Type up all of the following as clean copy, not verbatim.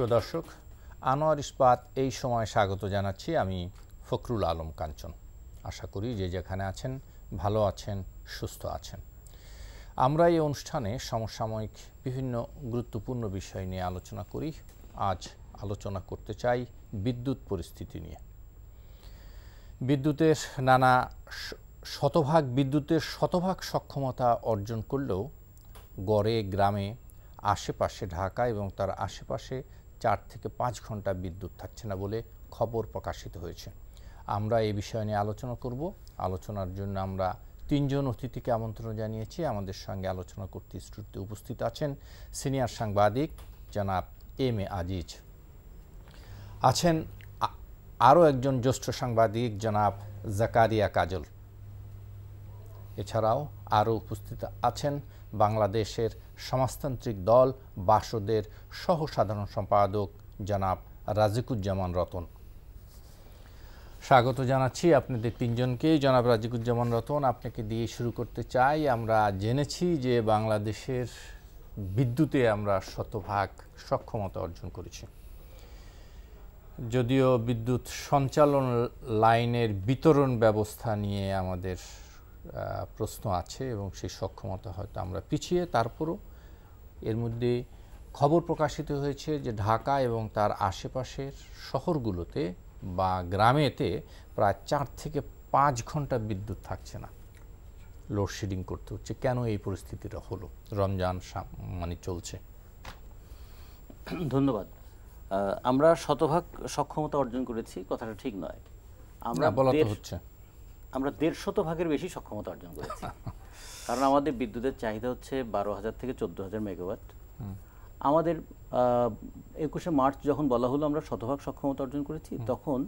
সুপ্রিয় দর্শক, আনোয়ার ইস্পাত এই সময় স্বাগত জানাচ্ছি। আমি ফখরুল আলম কাঞ্চন। আশা করি যে যেখানে আছেন ভালো আছেন, সুস্থ আছেন। আমরা এই অনুষ্ঠানে সমসাময়িক বিভিন্ন গুরুত্বপূর্ণ বিষয় নিয়ে আলোচনা করি। আজ আলোচনা করতে চাই বিদ্যুৎ পরিস্থিতি নিয়ে। বিদ্যুতের শতভাগ সক্ষমতা অর্জন করলেও গড়ে গ্রামে আশেপাশে ঢাকা এবং তার আশেপাশে 4 থেকে 5 ঘন্টা বিদ্যুৎ থাকছে না বলে খবর প্রকাশিত হয়েছে। আমরা এই বিষয় নিয়ে আলোচনা করব। আলোচনার জন্য আমরা 3 জন অতিথিকে আমন্ত্রণ জানিয়েছি। আমাদের সঙ্গে আলোচনা করতে স্টুডিওতে উপস্থিত আছেন সিনিয়র সাংবাদিক জনাব এম এ আজিজ, আছেন আরও একজন জ্যেষ্ঠ সাংবাদিক জনাব জাকারিয়া কাজল। এছাড়াও আরও উপস্থিত আছেন বাংলাদেশের সমাজতান্ত্রিক দল বাসদের সহ সাধারণ সম্পাদক জনাব রাজিকুজ্জামান রতন। স্বাগত জানাচ্ছি আপনাদের 3 জনকে। জনাব রাজিকুজ্জামান রতন, আপনাকে দিয়ে শুরু করতে চাই। আমরা জেনেছি যে বাংলাদেশের বিদ্যুতে আমরা শতভাগ সক্ষমতা অর্জন করেছি, যদিও বিদ্যুৎ সঞ্চালন লাইনের বিতরণ ব্যবস্থা নিয়ে আমাদের প্রশ্ন আছে এবং সেই সক্ষমতা হয়তো আমরা পিছিয়ে। তারপরও এর মধ্যে খবর প্রকাশিত হয়েছে যে ঢাকা এবং তার আশেপাশের শহরগুলোতে বা গ্রামেতে প্রায় 4 থেকে 5 ঘন্টা বিদ্যুৎ থাকছে না, লোডশেডিং করতে হচ্ছে। কেন এই পরিস্থিতিটা হলো? রমজান মানে চলছে। ধন্যবাদ। আমরা শতভাগ সক্ষমতা অর্জন করেছি কথাটা ঠিক নয়। আমরা বলা তো হচ্ছে আমরা 150 বেশি সক্ষমতা অর্জন করেছি। কারণ আমাদের বিদ্যুতের চাহিদা হচ্ছে 12,000 থেকে 14,000 মেগাওয়াট। আমাদের 21শে মার্চ যখন বলা হলো আমরা শতভাগ সক্ষমতা অর্জন করেছি, তখন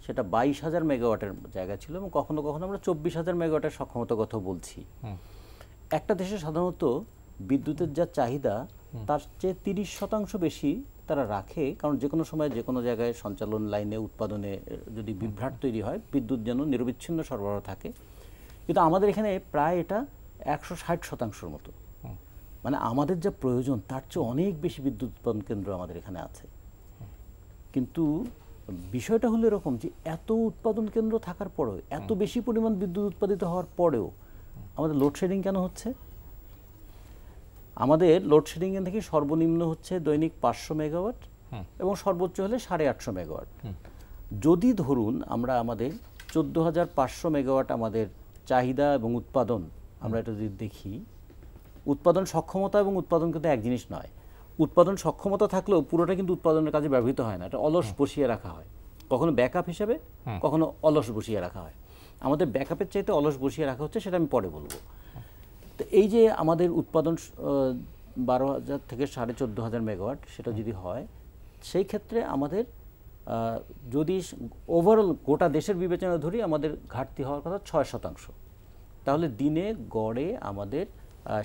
সেটা 22,000 মেগাওয়াটের জায়গা ছিল এবং কখনো কখনো আমরা 24,000 মেগাওয়াটের সক্ষমতার কথা বলছি। একটা দেশে সাধারণত বিদ্যুতের যা চাহিদা তার চেয়ে 30% বেশি তারা রাখে, কারণ যে কোনো সময় যে কোনো জায়গায় সঞ্চালন লাইনে উৎপাদনে যদি বিভ্রাট তৈরি হয়, বিদ্যুৎ যেন নিরবিচ্ছিন্ন সরবরাহ থাকে। কিন্তু আমাদের এখানে প্রায় এটা 160% মতো, মানে আমাদের যা প্রয়োজন তার চেয়ে অনেক বেশি বিদ্যুৎ উৎপাদন কেন্দ্র আমাদের এখানে আছে। কিন্তু বিষয়টা হলো এরকম যে এত উৎপাদন কেন্দ্র থাকার পরেও, এত বেশি পরিমাণ বিদ্যুৎ উৎপাদিত হওয়ার পরেও আমাদের লোডশেডিং কেন হচ্ছে? আমাদের লোডশেডিং এর থেকে সর্বনিম্ন হচ্ছে দৈনিক 500 মেগাওয়াট এবং সর্বোচ্চ হলে 850 মেগাওয়াট। যদি ধরুন আমরা আমাদের 14,500 মেগাওয়াট আমাদের চাহিদা এবং উৎপাদন, আমরা এটা যদি দেখি, উৎপাদন সক্ষমতা এবং উৎপাদন কিন্তু এক জিনিস নয়। উৎপাদন সক্ষমতা থাকলেও পুরোটা কিন্তু উৎপাদনের কাজে ব্যবহৃত হয় না, এটা অলস বসিয়ে রাখা হয়, কখনো ব্যাকআপ হিসেবে, কখনো অলস বসিয়ে রাখা হয়। আমাদের ব্যাকআপের চাইতে অলস বসিয়ে রাখা হচ্ছে, সেটা আমি পরে বলবো। তো এই যে আমাদের উৎপাদন 12,000 থেকে 14,500 মেগাওয়াট, সেটা যদি হয়, সেই ক্ষেত্রে আমাদের যদি ওভারঅল গোটা দেশের বিবেচনা ধরি, আমাদের ঘাটতি হওয়ার কথা 6%। তাহলে দিনে গড়ে আমাদের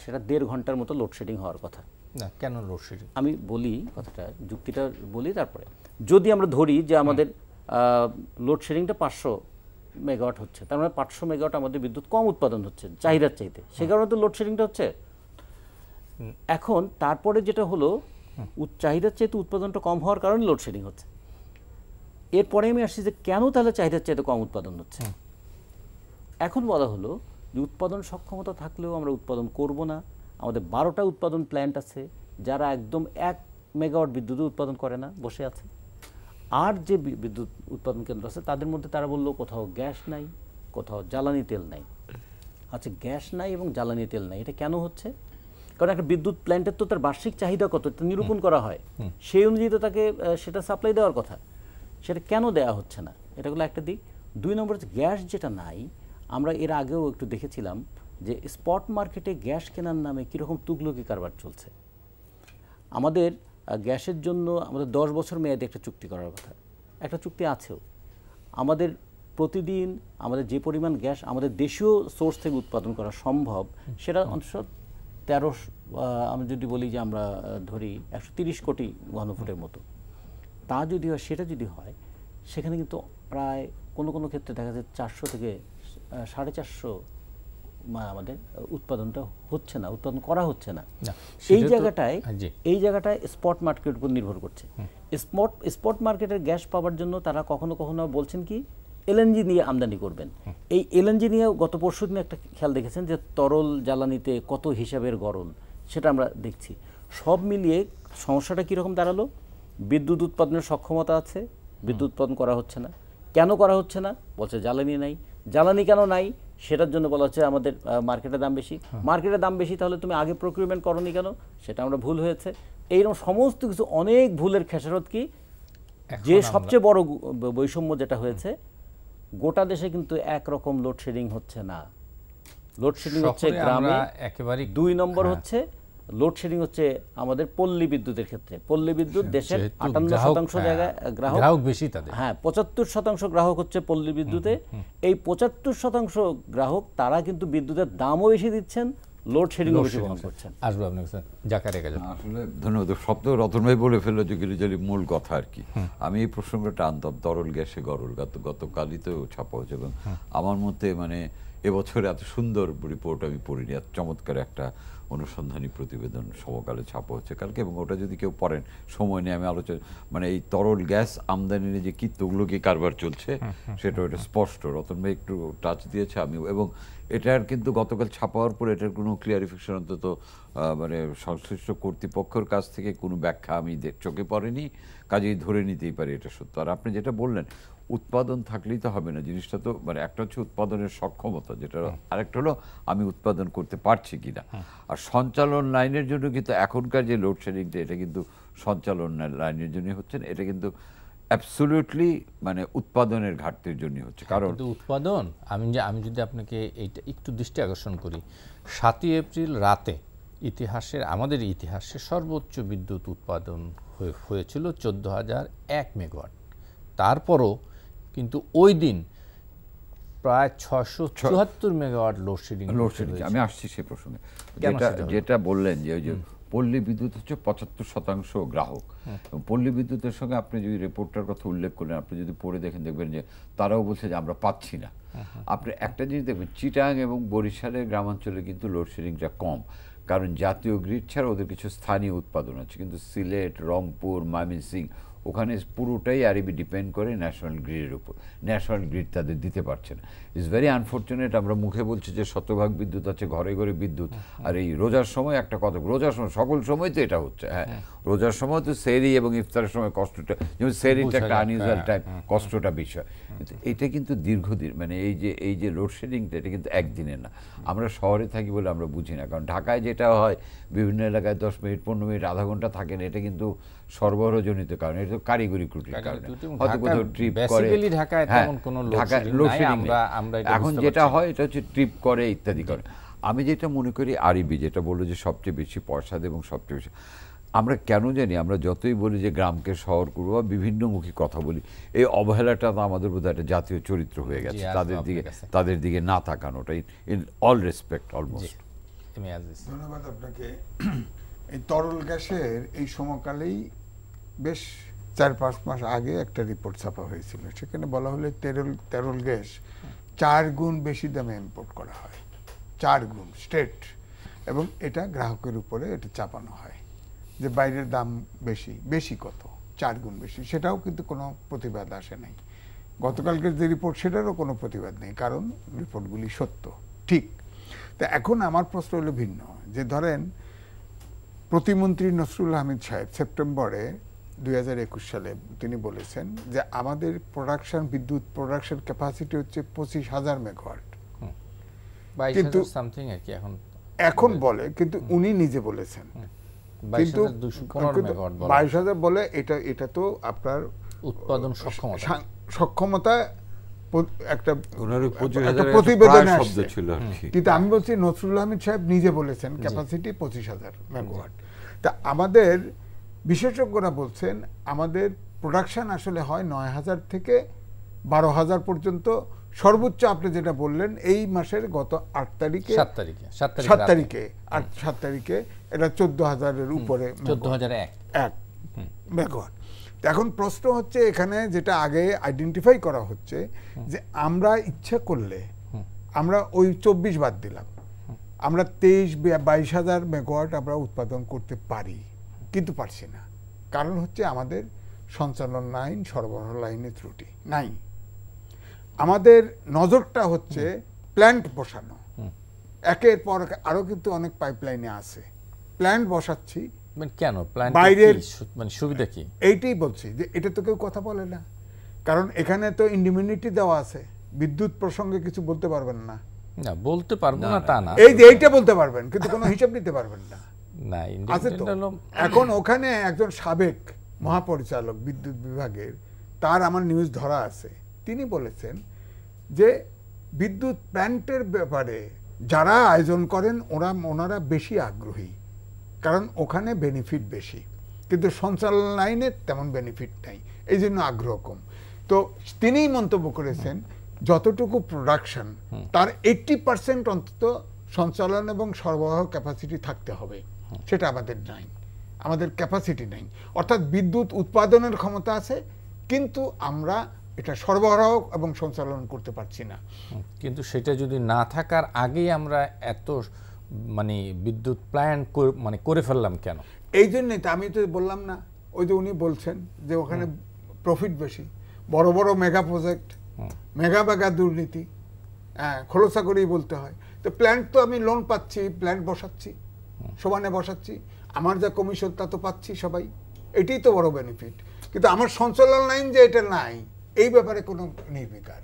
সেটা 1.5 ঘন্টার মতো লোডশেডিং হওয়ার কথা। না, কেন লোডশেডিং? আমি বলি কথাটা, যুক্তিটা বলি তারপরে। যদি আমরা ধরি যে আমাদের লোডশেডিংটা 500 মেগাওয়াট হচ্ছে, তার মানে 500 মেগাওয়াট আমাদের বিদ্যুৎ কম উৎপাদন হচ্ছে চাহিদার চাইতে, সে কারণে তো লোডশেডিংটা হচ্ছে। এখন তারপরে যেটা হলো, চাহিদার চাইতে উৎপাদনটা কম হওয়ার কারণে লোডশেডিং হচ্ছে। এরপরে আমি আসছি যে কেন তাহলে চাহিদার চাইতে কম উৎপাদন হচ্ছে। এখন বলা হলো যে উৎপাদন সক্ষমতা থাকলেও আমরা উৎপাদন করব না। আমাদের 12টা উৎপাদন প্ল্যান্ট আছে যারা একদম 1 মেগাওয়াট বিদ্যুৎ উৎপাদন করে না, বসে আছে। আর যে বিদ্যুৎ উৎপাদন কেন্দ্র আছে তাদের মধ্যে তারা বললো কোথাও গ্যাস নাই, কোথাও জ্বালানি তেল নাই। আচ্ছা, গ্যাস নাই এবং জ্বালানি তেল নাই, এটা কেন হচ্ছে? কারণ একটা বিদ্যুৎ প্ল্যান্টের তো তার বার্ষিক চাহিদা কত এটা নিরূপণ করা হয়, সেই অনুযায়ী তো তাকে সেটা সাপ্লাই দেওয়ার কথা। সেটা কেন দেওয়া হচ্ছে না, এটা হলো একটা দিক। 2 নম্বর হচ্ছে গ্যাস যেটা নাই। আমরা এর আগেও একটু দেখেছিলাম যে স্পট মার্কেটে গ্যাস কেনার নামে কীরকম তুগলকি কারবার চলছে। আমাদের গ্যাসের জন্য আমাদের 10 বছর মেয়াদে একটা চুক্তি করার কথা, একটা চুক্তি আছেও। আমাদের প্রতিদিন আমাদের যে পরিমাণ গ্যাস আমাদের দেশীয় সোর্স থেকে উৎপাদন করা সম্ভব, সেটা অন্তত 13, আমি যদি বলি যে আমরা ধরি 130 কোটি ঘনফুটের মতো, তা যদি হয়, সেটা যদি হয়, সেখানে কিন্তু প্রায় কোনো কোনো ক্ষেত্রে দেখা যায় 400 থেকে 450 আমাদের উৎপাদনটা হচ্ছে না, উৎপাদন করা হচ্ছে না। এই জায়গাটায় স্পট মার্কেটের উপর নির্ভর করছে। স্পট মার্কেটের গ্যাস পাওয়ার জন্য তারা কখনো কখনো বলছেন কি এলএনজি নিয়ে আমদানি করবেন। এই এলএনজি নিয়ে গত পরশুদিন একটা খেয়াল দেখেছেন যে তরল জ্বালানিতে কত হিসাবের গরম, সেটা আমরা দেখছি। সব মিলিয়ে সমস্যাটা কীরকম দাঁড়ালো? বিদ্যুৎ উৎপাদনের সক্ষমতা আছে, বিদ্যুৎ উৎপাদন করা হচ্ছে না। কেন করা হচ্ছে না? বলছে জ্বালানি নাই। জ্বালানি কেন নাই? সেটার জন্য বলা হচ্ছে আমাদের মার্কেটের দাম বেশি। মার্কেটের দাম বেশি, তাহলে তুমি আগে প্রকিউরমেন্ট করনি কেন? সেটা আমরা ভুল হয়েছে। এইরকম সমস্ত কিছু অনেক ভুলের খেসারত কি যে সবচেয়ে বড় বৈষম্য যেটা হয়েছে, গোটা দেশে কিন্তু একরকম লোডশেডিং হচ্ছে না। লোডশেডিং হচ্ছে গ্রামে একেবারে ২ নম্বর হচ্ছে লোডশেডিং হচ্ছে আমাদের পল্লী বিদ্যুতের ক্ষেত্রে। পল্লী বিদ্যুৎ দেশের ৫৮% জায়গায় গ্রাহক বেশি, তাদের ৭৫% গ্রাহক হচ্ছে পল্লী বিদ্যুতে। এই ৭৫% গ্রাহক তারা কিন্তু বিদ্যুতের দামও বেশি দিচ্ছেন, লোডশেডিংও বেশি বহন করছেন। আসবো আপনার জাকারিয়া। আসলে ধন্যবাদ। শব্দ রতন ভাই বলে ফেললো যে গিরিজালি মূল কথা আর কি। আমি এই প্রসঙ্গটা আনতাম, তরল গ্যাসে গরল গতকালই তো ছাপা হয়েছে এবং আমার মতে মানে এবছর এত সুন্দর রিপোর্ট আমি পড়িনি। এত চমৎকার একটা অনুসন্ধানী প্রতিবেদন সমকালে ছাপা হচ্ছে কালকে, এবং ওটা যদি কেউ পড়েন, সময় নিয়ে আমি আলোচনা মানে এই তরল গ্যাস আমদানি নিয়ে যে কি তুগলকি কারবার চলছে সেটা ওটা স্পষ্ট। রতন ভাই একটু টাচ দিয়েছে, আমি এবং এটার কিন্তু গতকাল ছাপা হওয়ার পর এটার কোনো ক্লিয়ারিফিকেশন অন্তত মানে সংশ্লিষ্ট কর্তৃপক্ষের কাছ থেকে কোনো ব্যাখ্যা আমি চোখে পড়েনি, কাজেই ধরে নিতেই পারি এটা সত্য। আর আপনি যেটা বললেন উৎপাদন থাকলেই তো হবে না, জিনিসটা তো মানে একটা হচ্ছে উৎপাদনের সক্ষমতা, যেটা আরেকটা হলো আমি উৎপাদন করতে পারছি কিনা। আর সঞ্চালন লাইনের জন্য কিন্তু এখনকার যে লোডশেডিংটা, এটা কিন্তু সঞ্চালন লাইনের জন্য হচ্ছে না, এটা কিন্তু অ্যাবসলিউটলি মানে উৎপাদনের ঘাটতির জন্য হচ্ছে। কারণ উৎপাদন আমি যদি আপনাকে এইটা একটু দৃষ্টি আকর্ষণ করি, ৭ই এপ্রিল রাতে আমাদের ইতিহাসে সর্বোচ্চ বিদ্যুৎ উৎপাদন হয়েছিল ১৪,০০১ মেগাওয়াট। তারপরও কিন্তু ওই দিন প্রায় ৬৭৪ মেগাওয়াট লোডশেডিং। আমি আসছি সে প্রসঙ্গে, যেটা বললেন যে ওই যে পল্লী বিদ্যুৎ হচ্ছে ৭৫% গ্রাহক, এবং পল্লী বিদ্যুতের সঙ্গে আপনি যদি রিপোর্টটার কথা উল্লেখ করলেন, আপনি যদি পড়ে দেখেন দেখবেন যে তারাও বলছে যে আমরা পাচ্ছি না। আপনি একটা জিনিস দেখবেন, চিটাগাং এবং বরিশালের গ্রামাঞ্চলে কিন্তু লোডশেডিংটা কম, কারণ জাতীয় গ্রিড ছাড়া ওদের কিছু স্থানীয় উৎপাদন আছে। কিন্তু সিলেট, রংপুর, ময়মনসিংহ ওখানে পুরোটাই আরবি ডিপেন্ড করে ন্যাশনাল গ্রিডের উপর। ন্যাশনাল গ্রিড তাদের দিতে পারছে না। It's very unfortunate. আমরা মুখে বলছি যে শতভাগ বিদ্যুৎ আছে, ঘরে ঘরে বিদ্যুৎ, আর এই রোজার সময় একটা কথা, রোজার সময় সকল সময় তো এটা হচ্ছে। হ্যাঁ, রোজার সময় তো সেহরি এবং ইফতারের সময় কষ্টটা, যেমন সেহরিটা একটা আনইউজুয়াল টাইম, কষ্টটা বিষয়। কিন্তু এটা কিন্তু দীর্ঘদিন, মানে এই যে লোডশেডিংটা, এটা কিন্তু একদিনের না। আমরা শহরে থাকি বলে আমরা বুঝি না, কারণ ঢাকায় যেটা হয় বিভিন্ন এলাকায় 10 মিনিট 15 মিনিট আধা ঘন্টা থাকে না, এটা কিন্তু সরবরাহজনিত কারণে, এটা তো কারিগরি ত্রুটির কারণে, হয়তো কোথাও ট্রিপ করে। হ্যাঁ, ঢাকায় লোডশেডিং এখন যেটা হয় এটা হচ্ছে ট্রিপ করে ইত্যাদি করে। আমি যেটা মনে করি আরবি যেটা বললো যে সবচেয়ে বেশি পয়সা দেয় এবং সবচেয়ে বেশি, আমরা কেন জানি, আমরা যতই বলি যে গ্রামকে শহর করবো বা বিভিন্নমুখী কথা বলি, এই অবহেলাটা তো আমাদের বোধহয় একটা জাতীয় চরিত্র হয়ে গেছে, তাদের দিকে না তাকানোটাই। In all respect almost. ধন্যবাদ আপনাকে। এই তরল গ্যাসের এই সময়কালেই বেশ ৪-৫ মাস আগে একটা রিপোর্ট ছাপা হয়েছিল, সেখানে বলা হলো তরল গ্যাস ৪ গুণ বেশি দামে ইম্পোর্ট করা হয়, ৪ গুণ স্টেট, এবং এটা গ্রাহকের উপরে এটা চাপানো হয় যে বাইরের দাম বেশি কত, ৪ গুণ বেশি। সেটাও কিন্তু কোনো প্রতিবাদ আসে নাই। গতকালকের যে রিপোর্ট, সেটারও কোনো প্রতিবাদ নেই, কারণ রিপোর্টগুলি সত্য, ঠিক। তা এখন আমার প্রশ্ন হলো ভিন্ন, যে ধরেন প্রতিমন্ত্রী নসরুল হামিদ সাহেব সেপ্টেম্বরে 2021 সালে তিনি বলেছেন যে আমাদের বিদ্যুৎ প্রোডাকশন ক্যাপাসিটি হচ্ছে 25,000 মেগাওয়াট, কিন্তু এখন বলে, কিন্তু উনি নিজে বলেছেন কিন্তু 22,000 বলে। এটা তো আপনার উৎপাদন সক্ষমতা একটা প্রতিবেদনে আসছে, কিন্তু আমি বলছি নসরুল হামিদ সাহেব নিজে বলেছেন ক্যাপাসিটি 25,000 মেগাওয়াট। তা আমাদের বিশেষজ্ঞরা বলছেন আমাদের প্রোডাকশন আসলে হয় 9,000 থেকে 12,000 পর্যন্ত সর্বোচ্চ। আপনি যেটা বললেন এই মাসের গত 7 তারিখে এটা 14,000-এর উপরে, 14,001 মেগাওয়াট। এখন প্রশ্ন হচ্ছে এখানে যেটা আগে আইডেন্টিফাই করা হচ্ছে যে আমরা ইচ্ছা করলে আমরা ওই 24 বাদ দিলাম, আমরা 23-22,000 মেগাওয়াট আমরা উৎপাদন করতে পারি, কিন্তু পারছি না। কারণ হচ্ছে আমাদের সঞ্চালন লাইন, সরবরাহ লাইনে ত্রুটি নাই। আমাদের নজরটা হচ্ছে প্ল্যান্ট বসানো, একের পর আরো কিন্তু অনেক পাইপলাইনে আছে, প্ল্যান্ট বসাচ্ছি। কেন প্ল্যান্ট বাইরের মানে সুবিধা কি? এইটাই বলছি যে এটা তো কেউ কথা বলে না, কারণ এখানে তো ইন্ডিমিউনিটি দেওয়া আছে, বিদ্যুৎ প্রসঙ্গে কিছু বলতে পারবেন না। না বলতে পারবো না তা না, এই যে এইটা বলতে পারবেন কিন্তু কোনো হিসাব দিতে পারবেন না। না আছে তো। এখন ওখানে একজন সাবেক মহাপরিচালক বিদ্যুৎ বিভাগের, তার আমার নিউজ ধরা আছে, তিনি বলেছেন যে বিদ্যুৎ প্ল্যান্টের ব্যাপারে যারা আয়োজন করেন ওনারা বেশি আগ্রহী, কারণ ওখানে বেনিফিট বেশি, কিন্তু সঞ্চালন লাইনে তেমন বেনিফিট নাই, এই জন্য আগ্রহ কম। তো তিনিই মন্তব্য করেছেন যতটুকু প্রোডাকশন তার 80% অন্তত সঞ্চালন এবং সরবরাহ ক্যাপাসিটি থাকতে হবে, সেটা আমাদের নাই, আমাদের ক্যাপাসিটি নাই। অর্থাৎ বিদ্যুৎ উৎপাদনের ক্ষমতা আছে কিন্তু আমরা এটা সরবরাহ এবং সঞ্চালন করতে পারছি না। কিন্তু সেটা যদি না থাকার আগেই আমরা এত মানে বিদ্যুৎ প্ল্যান্ট মানে করে ফেললাম কেন? এই জন্যই তো আমি তো বললাম না, ওই যে উনি বলছেন যে ওখানে প্রফিট বেশি, বড় বড় মেগা প্রজেক্ট, মেগা দুর্নীতি, খোলসা করেই বলতে হয়। তো প্ল্যান্ট তো আমি লোন পাচ্ছি, প্ল্যান্ট বসাচ্ছি, সমানে বসাচ্ছি, আমার যা কমিশন তা তো পাচ্ছি সবাই, এটাই তো বড় বেনিফিট। কিন্তু আমার সঞ্চালন লাইন যে এটা নাই, এই ব্যাপারে কোনো নির্বিকার,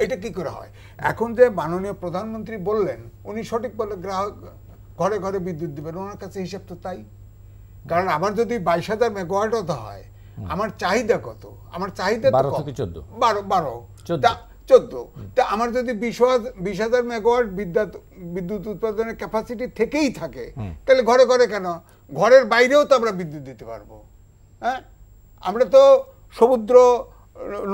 এটা কি করে হয়? এখন যে মাননীয় প্রধানমন্ত্রী বললেন, উনি সঠিক বলে গ্রাহক ঘরে ঘরে বিদ্যুৎ দিবেন, ওনার কাছে হিসাব তো তাই। কারণ আমার যদি 22,000 মেগাওয়াট হতে হয়, আমার চাহিদা কত? আমার চাহিদা 12 থেকে 14 তা আমার যদি 20,000 মেগাওয়াট বিদ্যুৎ উৎপাদনের ক্যাপাসিটি থেকেই থাকে, তাহলে ঘরে ঘরে কেন? ঘরের বাইরেও তো আমরা বিদ্যুৎ দিতে পারবো। হ্যাঁ, আমরা তো সমুদ্র,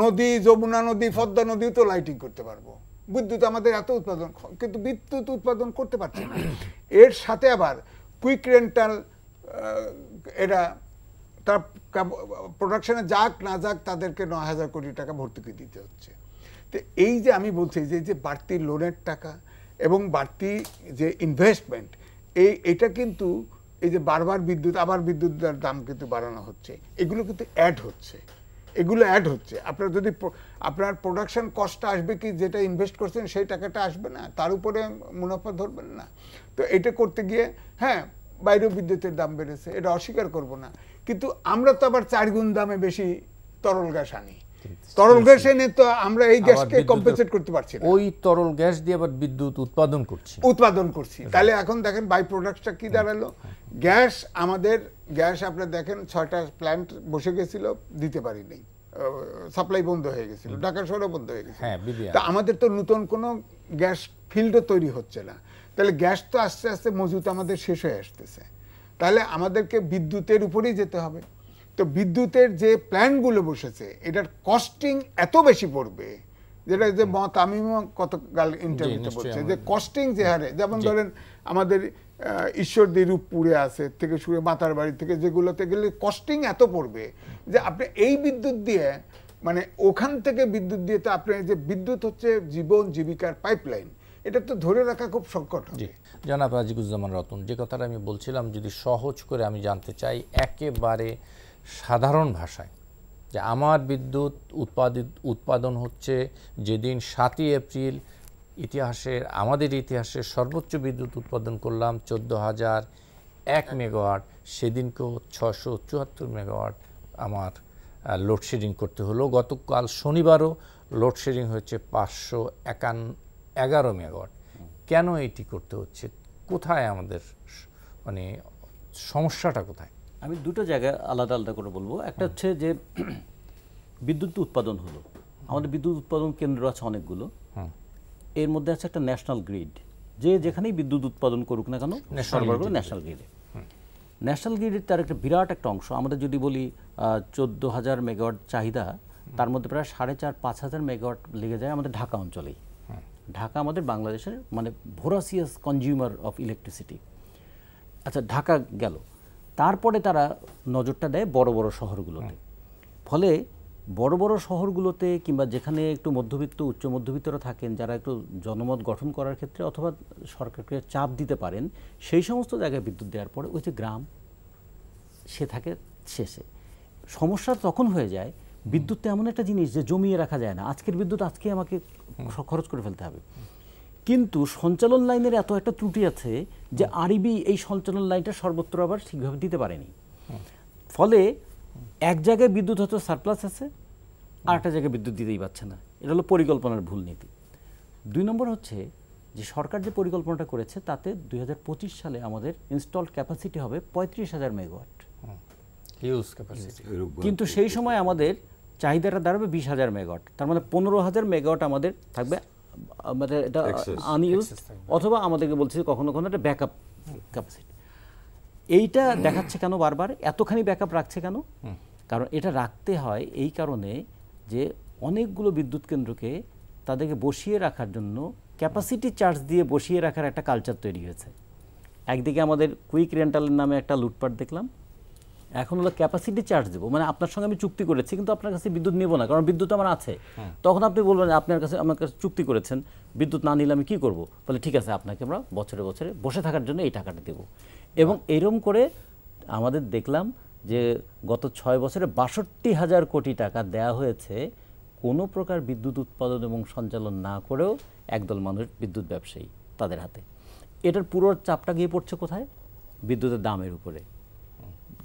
নদী, যমুনা নদী, পদ্মা নদীও তো লাইটিং করতে পারবো। বিদ্যুৎ আমাদের এত উৎপাদন, কিন্তু বিদ্যুৎ উৎপাদন করতে পারছি না। এর সাথে আবার কুইক রেন্টাল, এরা তার প্রোডাকশনে যাক না যাক তাদেরকে 9,000 কোটি টাকা ভর্তুকি দিতে হচ্ছে। তো এই যে আমি বলছি যে বাড়তি লোনের টাকা এবং বাড়তি যে ইনভেস্টমেন্ট, এটা কিন্তু এই যে বারবার আবার বিদ্যুতের দাম কিন্তু বাড়ানো হচ্ছে, এগুলো কিন্তু অ্যাড হচ্ছে। আপনার যদি আপনার প্রোডাকশন কস্ট আসবে কি, যেটা ইনভেস্ট করছেন সেই টাকাটা আসবে না, তার উপরে মুনাফা ধরবেন না। তো এটা করতে গিয়ে হ্যাঁ বাইরেও বিদ্যুতের দাম বেড়েছে, এটা অস্বীকার করব না, কিন্তু আমরা তো আবার 4 গুণ দামে বেশি তরল গ্যাস আনি। তরল গ্যাস এনে তো আমরা এই গ্যাসকে কম্পেনসেট করতে পারছি না, ওই তরল গ্যাস দিয়ে আবার বিদ্যুৎ উৎপাদন করছি। তাহলে এখন দেখেন বাই প্রোডাক্টটা কি দাঁড়ালো। গ্যাস আপনারা দেখেন 6টা প্ল্যান্ট বসে গেছিল, দিতে পারিনি, সাপ্লাই বন্ধ হয়ে গেছিল, ঢাকা শহরে বন্ধ হয়ে গেছিল। তা আমাদের তো নতুন কোনো গ্যাস ফিল্ডও তৈরি হচ্ছে না, তাহলে গ্যাস তো আস্তে আস্তে মজুত আমাদের শেষ হয়ে আসতেছে, তাহলে আমাদেরকে বিদ্যুতের উপরেই যেতে হবে। তো বিদ্যুতের যে প্ল্যান্টগুলো বসেছে, এটার কস্টিং এত বেশি পড়বে, যেটা যে তামিমা গতকাল ইন্টারভিউতে বলছে যে কস্টিং যে হারে, যেমন ধরেন আমাদের ঈশ্বরদী রূপপুরে আছে থেকে শুরু মাতার বাড়ি থেকে, যেগুলোতে গেলে কস্টিং এত পড়বে যে আপনি এই বিদ্যুৎ দিয়ে, মানে ওখান থেকে বিদ্যুৎ দিয়ে তো আপনি যে বিদ্যুৎ হচ্ছে জীবন জীবিকার পাইপলাইন, এটা তো ধরে রাখা খুব সংকট হবে। জনাব রাজিকুজ্জামান রতন, যে কথাটা আমি বলছিলাম, যদি সহজ করে আমি জানতে চাই একেবারে সাধারণ ভাষায়, যে আমার বিদ্যুৎ উৎপাদন হচ্ছে যেদিন 7ই এপ্রিল আমাদের ইতিহাসে সর্বোচ্চ বিদ্যুৎ উৎপাদন করলাম 14,001 মেগাওয়াট, সেদিনকেও 674 মেগাওয়াট আমার লোডশেডিং করতে হলো। গতকাল শনিবারও লোডশেডিং হয়েছে 511 মেগাওয়াট। কেন এটি করতে হচ্ছে? কোথায় আমাদের মানে সমস্যাটা কোথায়? আমি দুটো জায়গায় আলাদা আলাদা করে বলবো। একটা হচ্ছে যে বিদ্যুৎ উৎপাদন হলো, আমাদের বিদ্যুৎ উৎপাদন কেন্দ্র আছে অনেকগুলো, এর মধ্যে আছে একটা ন্যাশনাল গ্রিড, যে যেখানেই বিদ্যুৎ উৎপাদন করুক না কেন সরবরাহ করে ন্যাশনাল গ্রিডে। ন্যাশনাল গ্রিডের তার একটা বিরাট একটা অংশ, আমাদের যদি বলি 14,000 মেগাওয়াট চাহিদা, তার মধ্যে প্রায় 4,500 মেগাওয়াট লেগে যায় আমাদের ঢাকা অঞ্চলেই। ঢাকা আমাদের বাংলাদেশের মানে ভোরাসিয়াস কনজিউমার অফ ইলেকট্রিসিটি। আচ্ছা, ঢাকা গেল, তারপরে তারা নজরটা দেয় বড় বড় শহরগুলোতে। ফলে বড় বড় শহরগুলোতে কিংবা যেখানে একটু মধ্যবিত্ত উচ্চ মধ্যবিত্তরা থাকেন, যারা একটু জনমত গঠন করার ক্ষেত্রে অথবা সরকারকে চাপ দিতে পারেন, সেই সমস্ত জায়গায় বিদ্যুৎ দেওয়ার পরে ওই যে গ্রাম, সে থাকে শেষে। সমস্যা তখন হয়ে যায়, বিদ্যুৎ তো এমন একটা জিনিস যে জমিয়ে রাখা যায় না, আজকের বিদ্যুৎ আজকে আমাকে খরচ করে ফেলতে হবে। কিন্তু সঞ্চালন লাইনের এত একটা ত্রুটি আছে যে আরইবি এই সঞ্চালন লাইনটা সর্বত্র আবার ঠিকভাবে দিতে পারেনি। ফলে এক জায়গায় বিদ্যুৎ হয়তো সারপ্লাস আছে, আর একটা জায়গায় বিদ্যুৎ দিতেই পারছে না। এটা হলো পরিকল্পনার ভুল নীতি। 2 নম্বর হচ্ছে যে সরকার যে পরিকল্পনাটা করেছে তাতে 2025 সালে আমাদের ইনস্টলড ক্যাপাসিটি হবে 35,000 মেগাওয়াট, হিউজ ক্যাপাসিটি। কিন্তু সেই সময় আমাদের চাহিদাটা দাঁড়াবে 20,000 মেগাওয়াট। তার মানে 15,000 মেগাওয়াট আমাদের থাকবে, আমাদের এটা আনইউজ, অথবা আমাদেরকে বলছে কখনো কখনো একটা ব্যাকআপ ক্যাপাসিটি। এইটা দেখাচ্ছে কেন বারবার এতখানি ব্যাকআপ রাখছে কেন? কারণ এটা রাখতে হয় এই কারণে যে অনেকগুলো বিদ্যুৎ কেন্দ্রকে তাদেরকে বসিয়ে রাখার জন্য ক্যাপাসিটি চার্জ দিয়ে বসিয়ে রাখার একটা কালচার তৈরি হয়েছে। একদিকে আমাদের কুইক রেন্টালের নামে একটা লুটপাট দেখলাম, এখন হলো ক্যাপাসিটি চার্জ দেবো, মানে আপনার সঙ্গে আমি চুক্তি করেছি কিন্তু আপনার কাছে বিদ্যুৎ নেবো না, কারণ বিদ্যুৎ আমার আছে। তখন আপনি বলবেন আপনার কাছে আমার কাছে চুক্তি করেছেন, বিদ্যুৎ না নিলে আমি কী করবো? বলে ঠিক আছে, আপনাকে আমরা বছরে বছরে বসে থাকার জন্য এই টাকাটা দেবো। এবং এরকম করে আমাদের দেখলাম যে গত 6 বছরে 62,000 কোটি টাকা দেয়া হয়েছে কোনো প্রকার বিদ্যুৎ উৎপাদন এবং সঞ্চালন না করেও একদল মানুষ বিদ্যুৎ ব্যবসায়ী তাদের হাতে। এটার পুরো চাপটা গিয়ে পড়ছে কোথায়? বিদ্যুতের দামের উপরে।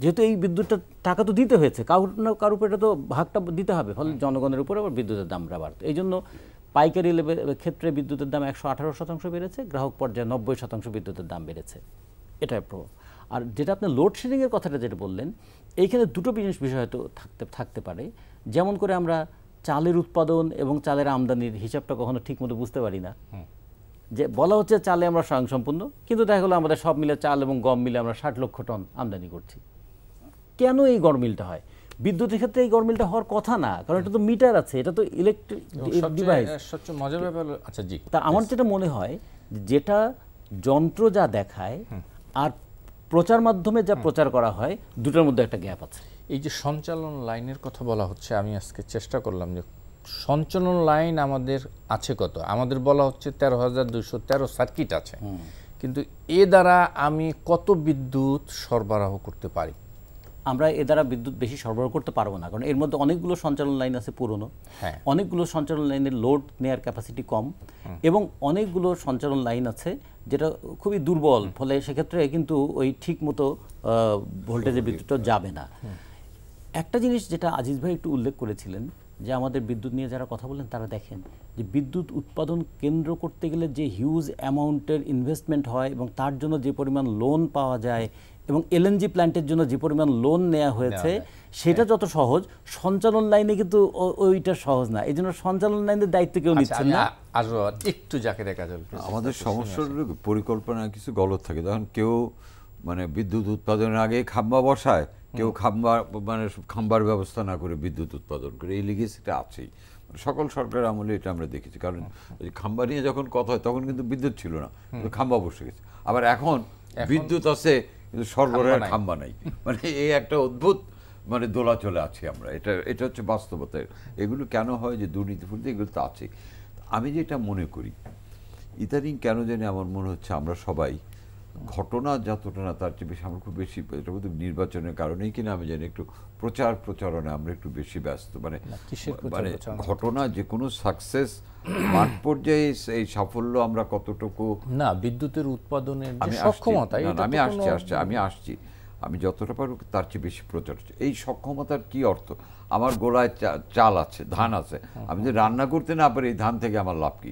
যেহেতু এই বিদ্যুৎটা টাকা তো দিতে হয়েছে, কারোর না কারোর উপরে তো ভাগটা দিতে হবে, ফলে জনগণের উপরে আবার বিদ্যুতের দামটা বাড়তো। এই জন্য পাইকারি ক্ষেত্রে বিদ্যুতের দাম 118% বেড়েছে, গ্রাহক পর্যায়ে 90% বিদ্যুতের দাম বেড়েছে। এটাই প্রভাব। আর যেটা আপনি লোডশেডিংয়ের কথাটা যেটা বললেন, এইখানে দুটো বিষয় হয়তো থাকতে পারে। যেমন করে আমরা চালের উৎপাদন এবং চালের আমদানির হিসাবটা কখনো ঠিকমতো বুঝতে পারি না। যে বলা হচ্ছে চালে আমরা স্বয়ংসম্পূর্ণ, কিন্তু দেখা গেলো আমাদের সব মিলে চাল এবং গম মিলে আমরা 60 লক্ষ টন আমদানি করছি। কেন এই গরমিলটা হয়? বিদ্যুতের ক্ষেত্রে এই গরমিলটা হওয়ার কথা না, কারণ এটা তো মিটার আছে, এটা তো ইলেকট্রিক ডিভাইস। সবচেয়ে মজার ব্যাপার, আচ্ছা জি, তা আমার যেটা মনে হয় যেটা যন্ত্র যা দেখায় আর প্রচার মাধ্যমে যা প্রচার করা হয়, দুটোর মধ্যে একটা গ্যাপ আছে। এই যে সঞ্চালন লাইনের কথা বলা হচ্ছে, আমি আজকে চেষ্টা করলাম যে সঞ্চালন লাইন আমাদের আছে কত। আমাদের বলা হচ্ছে 13,213 সার্কিট আছে, কিন্তু এ দ্বারা আমি কত বিদ্যুৎ সরবরাহ করতে পারি? আমরা এ দ্বারা বিদ্যুৎ বেশি সরবরাহ করতে পারবো না, কারণ এর মধ্যে অনেকগুলো সঞ্চালন লাইন আছে পুরনো, অনেকগুলো সঞ্চালন লাইনের লোড নেয়ার ক্যাপাসিটি কম, এবং অনেকগুলো সঞ্চালন লাইন আছে যেটা খুবই দুর্বল, ফলে সেক্ষেত্রে কিন্তু ওই ঠিক মতো ভোল্টেজের বিদ্যুৎটা যাবে না। একটা জিনিস যেটা আজিজ ভাই একটু উল্লেখ করেছিলেন, যে আমাদের বিদ্যুৎ নিয়ে যারা কথা বলেন তারা দেখেন যে বিদ্যুৎ উৎপাদন কেন্দ্র করতে গেলে যে হিউজ অ্যামাউন্টের ইনভেস্টমেন্ট হয় এবং তার জন্য যে পরিমাণ লোন পাওয়া যায়, এবং এলএনজি প্ল্যান্টের জন্য যে পরিমাণ লোন নেওয়া হয়েছে সেটা যত সহজ, সঞ্চালন লাইনে কিন্তু ওইটা সহজ না। এই জন্য সঞ্চালন লাইনের দায়িত্ব কেউ নিচ্ছেন না। একটু যাকে দেখা যাবে, আমাদের সমস্যার পরিকল্পনা কিছু গলত থাকে। তখন কেউ মানে বিদ্যুৎ উৎপাদনের আগে খাম্বা বসায়, কেউ খাম্বার ব্যবস্থা না করে বিদ্যুৎ উৎপাদন করে। এই লিগেসিটা আছেই সকল সরকারের আমলে, এটা আমরা দেখেছি। কারণ খাম্বা নিয়ে যখন কথা হয় তখন কিন্তু বিদ্যুৎ ছিল না, খাম্বা বসে গেছে। আবার এখন বিদ্যুৎ আছে কিন্তু সরবরাহের খাম্বা নাই। মানে এই একটা অদ্ভুত মানে দোলা চলে আছি আমরা। এটা হচ্ছে বাস্তবতা। এগুলো কেন হয় যে দুর্নীতি ফুর্নীতি, এগুলো তো আছে। আমি যেটা মনে করি ইদানিং কেন জানি আমার মনে হচ্ছে আমরা সবাই ঘটনা যতটা না তার চেয়ে বেশি আমরা খুব বেশি, এটা বোধ নির্বাচনের কারণেই কিনা আমি জানি, একটু প্রচারণে আমরা একটু বেশি ব্যস্ত। মানে ঘটনা যে কোনো সাকসেস মাঠ পর্যায়ে এই সাফল্য আমরা কতটুকু না বিদ্যুতের উৎপাদনের সক্ষমতা, আমি আসছি আমি যতটা পারব তার চেয়ে বেশি প্রচার হচ্ছে। এই সক্ষমতার কি অর্থ? আমার গোলায় চাল আছে, ধান আছে, আমি যদি রান্না করতে না পারি এই ধান থেকে আমার লাভ কি?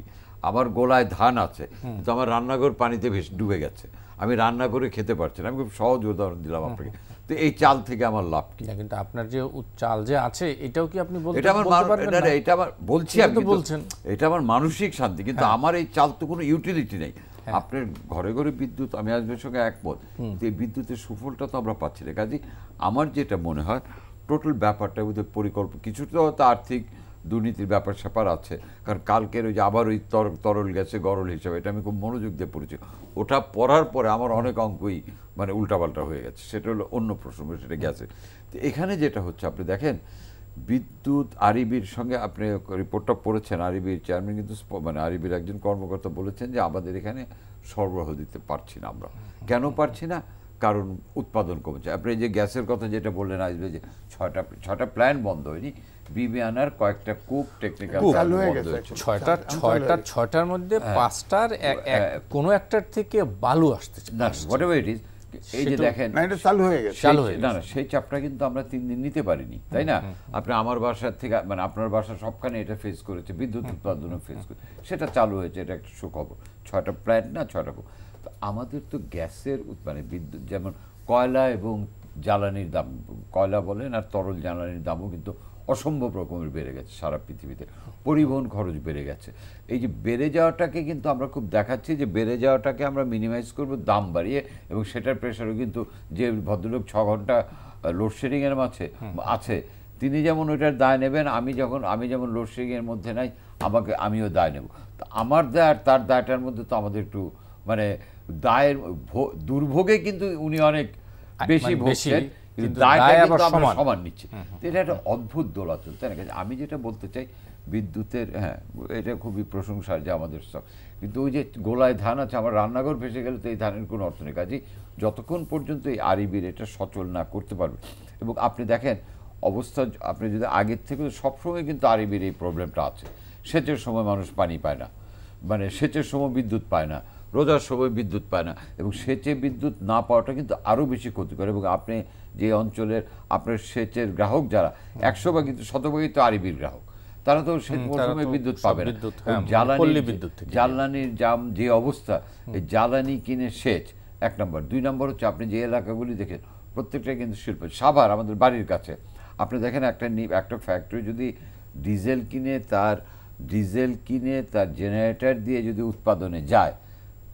আমার গোলায় ধান আছে কিন্তু আমার রান্নাঘর পানিতে ডুবে গেছে, আমি রান্না করে খেতে পারছি না। আমি খুব সহজ উদাহরণ দিলাম আপনাকে। তো এই চাল থেকে আমার লাভ কি? কিন্তু আপনার যে চাল যে আছে এটাও কি আপনি বলতে? এটা আমার বলছি, আপনি বলছেন এটা আমার মানসিক শান্তি, কিন্তু আমার এই চাল তো কোনো ইউটিলিটি নেই। আপনার ঘরে ঘরে বিদ্যুৎ, আমি আজকের সঙ্গে একমত, এই বিদ্যুতের সুফলটা তো আমরা পাচ্ছি না। কাজে আমার যেটা মনে হয় টোটাল ব্যাপারটা বোধহয় পরিকল্পনা, কিছুটা হয়তো আর্থিক দুর্নীতির ব্যাপার স্যাপার আছে। কারণ কালকের ওই যে আবার ওই তরল গ্যাসে গরল হিসাবে, এটা আমি খুব মনোযোগ দিয়ে পড়েছি। ওটা পড়ার পরে আমার অনেক অঙ্কই মানে উল্টাপাল্টা হয়ে গেছে। সেটা হলো অন্য প্রসঙ্গ, সেটা গ্যাসে। তো এখানে যেটা হচ্ছে আপনি দেখেন বিদ্যুৎ আরইবির সঙ্গে আপনি রিপোর্টটা পড়েছেন, আরইবির চেয়ারম্যান কিন্তু মানে আরইবির একজন কর্মকর্তা বলেছেন যে আমাদের এখানে সরবরাহ দিতে পারছি না আমরা। কেন পারছি না? কারণ উৎপাদন কমেছে। আপনি যে গ্যাসের কথা যেটা বললেন আসবে যে 6টা প্ল্যান্ট বন্ধ হয়নি, বিবিআনার কয়েকটা কূপ টেকনিক্যাল চালু হয়ে বন্ধ গেছে। হয়েছে। ছয়টার মধ্যে 5টার কোনো একটার থেকে বালু আসতেছে না হোয়াটএভার ইট ইজ, এই যে দেখেন না, এটা চালু হয়ে গেছে। না না সেই চাপটা কিন্তু আমরা 3 দিন নিতে পারিনি, তাই না? আপনি আমার বাসার থেকে মানে আপনার বাসা সবখানে এটা ফেস করেছে, বিদ্যুৎ উৎপাদনও ফেস করেছে, সেটা চালু হয়েছে, এটা একটা সুখবর। 6টা প্ল্যান্ট না 6টা। তো আমাদের তো গ্যাসের মানে বিদ্যুৎ যেমন কয়লা এবং জ্বালানির দাম, কয়লা বলেন আর তরল জ্বালানির দামও কিন্তু অসম্ভব রকমের বেড়ে গেছে সারা পৃথিবীতে, পরিবহন খরচ বেড়ে গেছে। এই যে বেড়ে যাওয়াটাকে কিন্তু আমরা খুব দেখাচ্ছি যে বেড়ে যাওয়াটাকে আমরা মিনিমাইজ করব দাম বাড়িয়ে, এবং সেটার প্রেশারও কিন্তু যে ভদ্রলোক 6 ঘন্টা লোডশেডিংয়ের মাঝে আছে তিনি যেমন ওইটার দায় নেবেন, আমি যেমন লোডশেডিংয়ের মধ্যে নাই আমিও দায় নেব। তো আমার দায় আর তার দায়টার মধ্যে তো আমাদের একটু মানে দায়ের দুর্ভোগে কিন্তু উনি অনেক বেশি ভুগছেন, কিন্তু দায়টা কিন্তু আমরা সমান নিচ্ছি। এটা একটা অদ্ভুত দোলাচল, তাই না? আমি যেটা বলতে চাই বিদ্যুতের, হ্যাঁ এটা খুবই প্রশংসার যে আমাদের সব, কিন্তু ওই যে গোলায় ধান আছে, আমার রান্নাঘর ভেসে গেলে তো এই ধানের কোনো অর্থ নেই। কাজেই যতক্ষণ পর্যন্ত এই আরইবির এটা সচল না করতে পারবে, এবং আপনি দেখেন অবস্থা, আপনি যদি আগের থেকে সবসময় কিন্তু আরইবির এই প্রবলেমটা আছে। সেচের সময় মানুষ পানি পায় না, মানে সেচের সময় বিদ্যুৎ পায় না, রোজার সময় বিদ্যুৎ পায় না, এবং সেচে বিদ্যুৎ না পাওয়াটা কিন্তু আরও বেশি ক্ষতিকর। এবং আপনি যে অঞ্চলের আপনার সেচের গ্রাহক যারা 100 কিন্তু 100 তো আরইবির গ্রাহক, তারা তো সেচ মৌসুমে বিদ্যুৎ পাবে না। জ্বালানির জাম যে অবস্থা, এই জ্বালানি কিনে সেচ 1 নম্বর। 2 নম্বর হচ্ছে আপনি যে এলাকাগুলি দেখেন প্রত্যেকটা কিন্তু শিল্প। সাভার আমাদের বাড়ির কাছে আপনি দেখেন একটা ফ্যাক্টরি যদি ডিজেল কিনে তার জেনারেটর দিয়ে যদি উৎপাদনে যায়,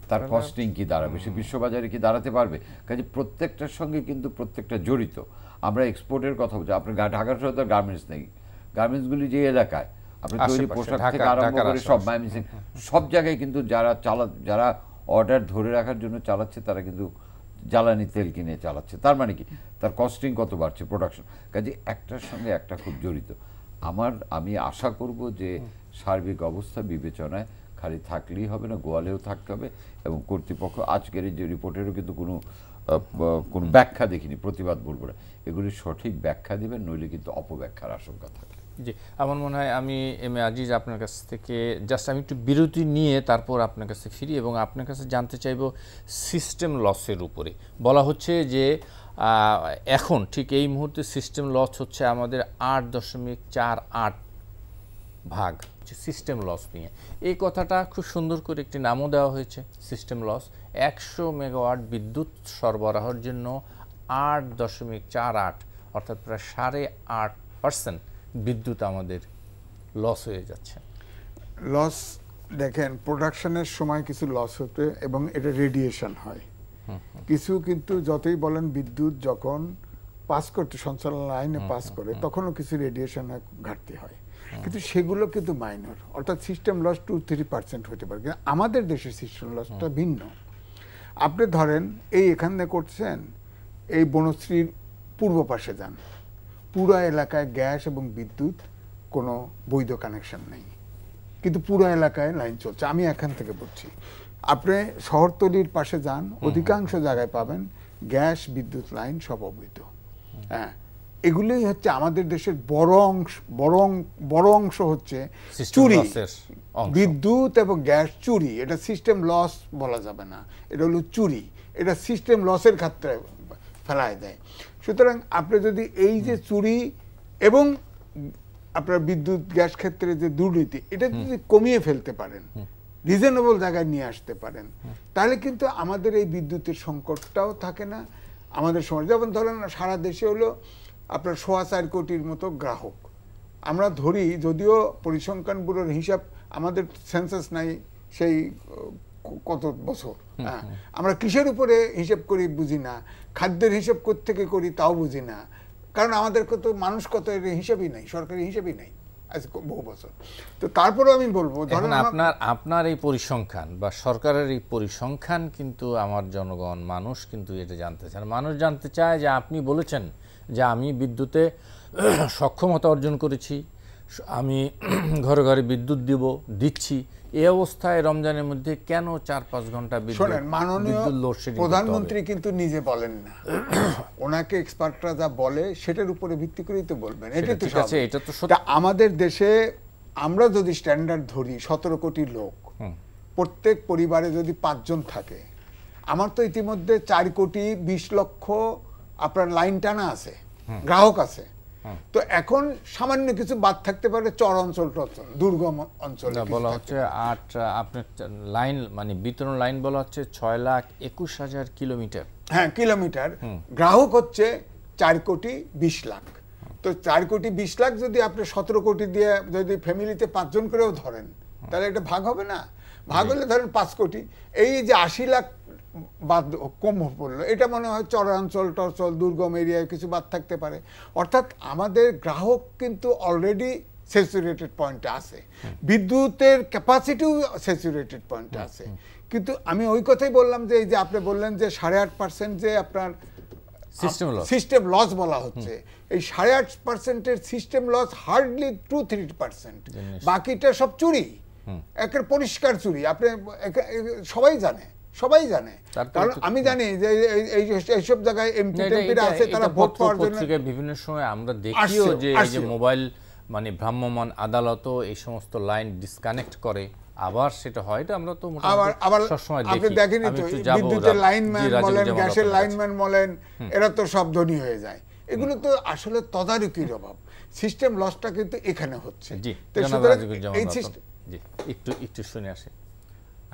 তার কস্টিং কি দাঁড়াবে, সে বিশ্ববাজারে কি দাঁড়াতে পারবে? কাজে প্রত্যেকটার সঙ্গে কিন্তু প্রত্যেকটা জড়িত। আমরা এক্সপোর্টের কথা বলছি, আপনার ঢাকা শহরে তো গার্মেন্টস নেই, গার্মেন্টসগুলি যে এলাকায় আপনি তৈরি পোশাক থেকে আরম্ভ করে সব সব জায়গায় কিন্তু যারা অর্ডার ধরে রাখার জন্য চালাচ্ছে, তারা কিন্তু জ্বালানি তেল কিনে চালাচ্ছে। তার মানে কি, তার কস্টিং কত বাড়ছে, প্রোডাকশন। কাজে একটার সঙ্গে একটা খুব জড়িত। আমি আশা করব যে সার্বিক অবস্থা বিবেচনায় খালি থাকলেই হবে না, গোয়ালেও থাকতে হবে, এবং কর্তৃপক্ষ আজকের এই যে রিপোর্টেরও কিন্তু কোনো ব্যাখ্যা দেখিনি, প্রতিবাদ বলবো না, এগুলির সঠিক ব্যাখ্যা দেবেন, নইলে কিন্তু অপব্যাখ্যার আশঙ্কা থাকে। জি, আমার মনে হয় আমি এম এ আজিজ আপনার কাছ থেকে আমি একটু বিরতি নিয়ে তারপর আপনার কাছে ফিরি, এবং আপনার কাছে জানতে চাইব সিস্টেম লসের উপরে। বলা হচ্ছে যে এখন ঠিক এই মুহূর্তে সিস্টেম লস হচ্ছে আমাদের 8.48 ভাগ সিস্টেম লস নিয়ে। এই কথাটা খুব সুন্দর করে একটি নামও দেওয়া হয়েছে, সিস্টেম লস। 100 মেগাওয়াট বিদ্যুৎ সরবরাহের জন্য 8.48 অর্থাৎ প্রায় 8.5% বিদ্যুৎ আমাদের লস হয়ে যাচ্ছে। লস দেখেন, প্রোডাকশনের সময় কিছু লস হতে, এবং এটা রেডিয়েশন হয় কিছু, কিন্তু যতই বলেন বিদ্যুৎ যখন পাস করতে সঞ্চালন লাইনে পাস করে, তখনও কিছু রেডিয়েশনের ঘাটতি হয়, কিন্তু সেগুলো কিন্তু মাইনর, অর্থাৎ সিস্টেম লস 2-3% হতে পারে। কিন্তু আমাদের দেশের সিস্টেম লসটা ভিন্ন। আপনি ধরেন এখানে করছেন, এই বনশ্রীর পূর্ব পাশে যান, পুরো এলাকায় গ্যাস এবং বিদ্যুৎ কোনো বৈধ কানেকশন নেই, কিন্তু পুরো এলাকায় লাইন চলছে। আমি এখান থেকে বলছি, আপনি শহরতলির পাশে যান, অধিকাংশ জায়গায় পাবেন গ্যাস বিদ্যুৎ লাইন সব অবৈধ। হ্যাঁ, এগুলোই হচ্ছে আমাদের দেশের বড় অংশ হচ্ছে চুরি, বিদ্যুৎ এবং গ্যাস চুরি। এটা সিস্টেম লস বলা যাবে না, এটা হলো চুরি, এটা সিস্টেম লসের ক্ষেত্রে ফেলায় দেয়। সুতরাং আপনি যদি এই যে চুরি এবং আপনার বিদ্যুৎ গ্যাস ক্ষেত্রে যে দুর্নীতি, এটা যদি কমিয়ে ফেলতে পারেন, রিজনেবল জায়গায় নিয়ে আসতে পারেন, তাহলে কিন্তু আমাদের এই বিদ্যুতের সংকটটাও থাকে না আমাদের সমাজ। যেমন ধরেন সারা দেশে হলো আপনার 4.25 কোটির মতো গ্রাহক। আমরা ধরি, যদিও পরিসংখ্যান ব্যুরোর হিসাব, আমাদের সেন্সাস নাই সেই কত বছর, হ্যাঁ, আমরা কিসের উপরে হিসেব করি বুঝি না, খাদ্যের হিসেব কোত্থেকে করি তাও বুঝি না, কারণ আমাদের কত মানুষ কত এর হিসাবই নাই, সরকারি হিসাবই নাই আজ বহু বছর। তো তারপরে আমি বলবো, ধরেন আপনার এই পরিসংখ্যান বা সরকারের এই পরিসংখ্যান কিন্তু আমার জনগণ মানুষ কিন্তু এটা জানতে চায়। মানুষ জানতে চায় যে আপনি বলেছেন যে আমি বিদ্যুতে সক্ষমতা অর্জন করেছি, আমি ঘরে ঘরে বিদ্যুৎ দিচ্ছি, এই অবস্থায় রমজানের মধ্যে কেন ৪-৫ ঘন্টা শোনেন, মাননীয় লোডশেডিং প্রধানমন্ত্রী কিন্তু নিজে বলেন না, ওনাকে এক্সপার্টরা যা বলে সেটার উপরে ভিত্তি করেই তো বলবেন। এটা তো ঠিক আছে, এটা তো তা আমাদের দেশে আমরা যদি স্ট্যান্ডার্ড ধরি ১৭ কোটি লোক, প্রত্যেক পরিবারে যদি ৫ জন থাকে, আমার তো ইতিমধ্যে ৪ কোটি ২০ লক্ষ আপনার লাইন টানা আছে, গ্রাহক আছে। তো এখন সামান্য কিছু বাদ থাকতে পারে চর অঞ্চল টঞ্চল দুর্গম অঞ্চল বলা হচ্ছে। আপনার লাইন মানে বিতরণ লাইন বলা হচ্ছে ৬,২১,০০০ কিলোমিটার। হ্যাঁ, কিলোমিটার। গ্রাহক হচ্ছে ৪ কোটি ২০ লাখ। তো ৪ কোটি ২০ লাখ যদি আপনি ১৭ কোটি দিয়ে যদি ফ্যামিলিতে ৫ জন করেও ধরেন, তাহলে এটা ভাগ হবে না? ভাগ হলে ধরেন ৫ কোটি। এই যে ৮০ লাখ বাদ কম পড়লো, এটা মনে হয় চরাঞ্চল টরচল দুর্গম এরিয়ায় কিছু বাদ থাকতে পারে। অর্থাৎ আমাদের গ্রাহক কিন্তু অলরেডি স্যাচুরেটেড পয়েন্টে আছে, বিদ্যুতের ক্যাপাসিটিও স্যাচুরেটেড পয়েন্টে আছে। কিন্তু আমি ওই কথাই বললাম যে এই যে আপনি বললেন যে ৮.৫% যে আপনার সিস্টেম লস বলা হচ্ছে, এই ৮.৫%-এর সিস্টেম লস হার্ডলি 2-3%, বাকিটা সব চুরি, একের পরিষ্কার চুরি। আপনি সবাই জানে, কারণ আমি জানি যে এইসব জায়গায় এমপি-টেমপিরা আছে, তারা ভোট পাওয়ার জন্য বিভিন্ন সময় আমরা দেখিও যে এই যে মোবাইল মানে ভ্রাম্যমাণ আদালতও এই সমস্ত লাইন ডিসকানেক্ট করে, আবার সেটা হয়। এটা আমরা তো আবার সবসময় আপনি দেখেনি তো, বিদ্যুতের লাইনম্যান বলেন, গ্যাসের লাইনম্যান বলেন, এরা তো সব ধনী হয়ে যায়। এগুলো তো আসলে তদারকির অভাব। সিস্টেম লসটা কিন্তু এখানে হচ্ছে। একটু শুনে আসে।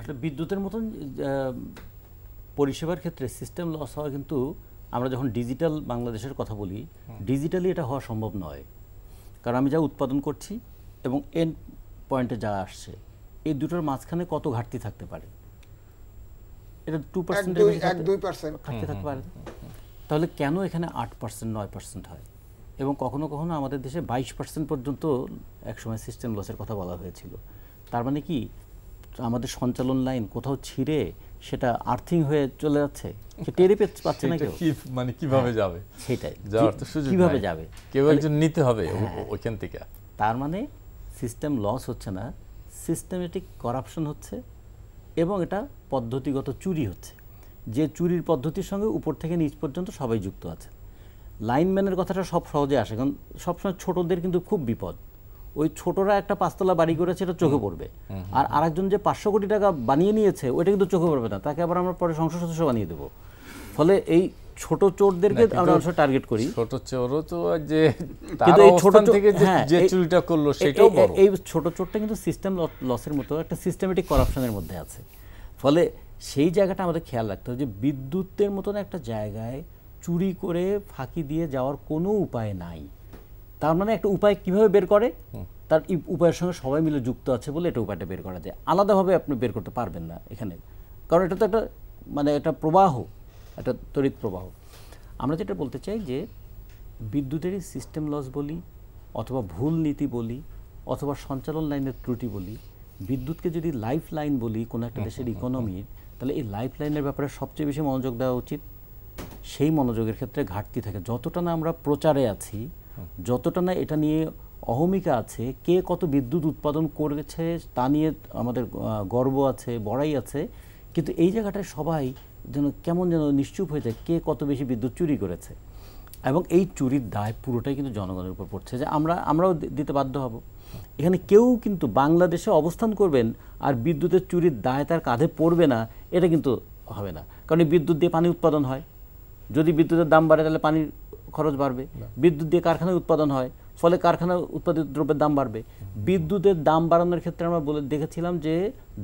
আসলে বিদ্যুতের মতন পরিষেবার ক্ষেত্রে সিস্টেম লস হওয়া, কিন্তু আমরা যখন ডিজিটাল বাংলাদেশের কথা বলি, ডিজিটালি এটা হওয়া সম্ভব নয়। কারণ আমি যা উৎপাদন করছি এবং এন্ড পয়েন্টে যা আসছে, এই দুটোর মাঝখানে কত ঘাটতি থাকতে পারে? এটা 2% ঘাটতি থাকতে পারে। তাহলে কেন এখানে 8%, 9% হয়? এবং কখনো কখনো আমাদের দেশে 22% পর্যন্ত একসময় সিস্টেম লসের কথা বলা হয়েছিল। তার মানে কি আমাদের সঞ্চালন লাইন কোথাও ছিঁড়ে সেটা আর্থিং হয়ে চলে যাচ্ছে, টেরি পাচ্ছে না কেউ, মানে কিভাবে যাবে? সেটাই, কিভাবে যাবে? কেউ একজন নিতে হবে ওইখান থেকে। তার মানে সিস্টেম লস হচ্ছে না, সিস্টেমেটিক করাপশন হচ্ছে, এবং এটা পদ্ধতিগত চুরি হচ্ছে। যে চুরির পদ্ধতির সঙ্গে উপর থেকে নিচ পর্যন্ত সবাই যুক্ত আছে। লাইনম্যানের কথাটা সব সহজে আসে, কারণ সবসময় ছোটদের কিন্তু খুব বিপদ। ওই ছোটরা একটা ৫তলা বাড়ি করেছে, এটা চোখে পড়বে, আর আরেকজন যে ৫০০ কোটি টাকা বানিয়ে নিয়েছে ওইটা কিন্তু চোখে পড়বে না, তাকে আবার আমরা পরে সংসদ সদস্য বানিয়ে দেবো। ফলে এই ছোট চোরদেরকে আমরা টার্গেট করি। ছোট চোরও তো যে কিন্তু এই ছোট থেকে যে চুরিটা করলো সেটাও বড়। এই ছোট চোরটা কিন্তু সিস্টেম লসের মতো একটা সিস্টেমেটিক করাপশনের মধ্যে আছে। ফলে সেই জায়গাটা আমাদের খেয়াল রাখতে হবে যে বিদ্যুতের মতন একটা জায়গায় চুরি করে ফাঁকি দিয়ে যাওয়ার কোনো উপায় নাই। তার মানে একটা উপায় কিভাবে বের করে, তার উপায়ের সঙ্গে সবাই মিলে যুক্ত আছে বলে এটা উপায়টা বের করা যায়। আলাদাভাবে আপনি বের করতে পারবেন না এখানে, কারণ এটা তো একটা মানে একটা প্রবাহ, একটা তড়িৎ প্রবাহ। আমরা যেটা বলতে চাই যে বিদ্যুতেরই সিস্টেম লস বলি, অথবা ভুল নীতি বলি, অথবা সঞ্চালন লাইনের ত্রুটি বলি, বিদ্যুৎকে যদি লাইফ লাইন বলি কোনো একটা দেশের ইকোনমির, তাহলে এই লাইফ লাইনের ব্যাপারে সবচেয়ে বেশি মনোযোগ দেওয়া উচিত। সেই মনোযোগের ক্ষেত্রে ঘাটতি থাকে। যতটা না আমরা প্রচারে আছি, যতটা না এটা নিয়ে অহমিকা আছে, কে কত বিদ্যুৎ উৎপাদন করেছে তা নিয়ে আমাদের গর্ব আছে, বড়াই আছে, কিন্তু এই জায়গাটায় সবাই যেন কেমন যেন নিশ্চুপ হয়ে যায় কে কত বেশি বিদ্যুৎ চুরি করেছে। এবং এই চুরির দায় পুরোটাই কিন্তু জনগণের উপর পড়ছে, যে আমরাও দিতে বাধ্য হব। এখানে কেউ কিন্তু বাংলাদেশে অবস্থান করবেন আর বিদ্যুতের চুরির দায় তার কাঁধে পড়বে না, এটা কিন্তু হবে না। কারণ এই বিদ্যুৎ দিয়ে পানি উৎপাদন হয়, যদি বিদ্যুতের দাম বাড়ে তাহলে পানির খরচ বাড়বে। বিদ্যুৎ দিয়ে কারখানায় উৎপাদন হয়, ফলে কারখানায় উৎপাদিত দ্রব্যের দাম বাড়বে। বিদ্যুতের দাম বাড়ানোর ক্ষেত্রে আমরা দেখেছিলাম যে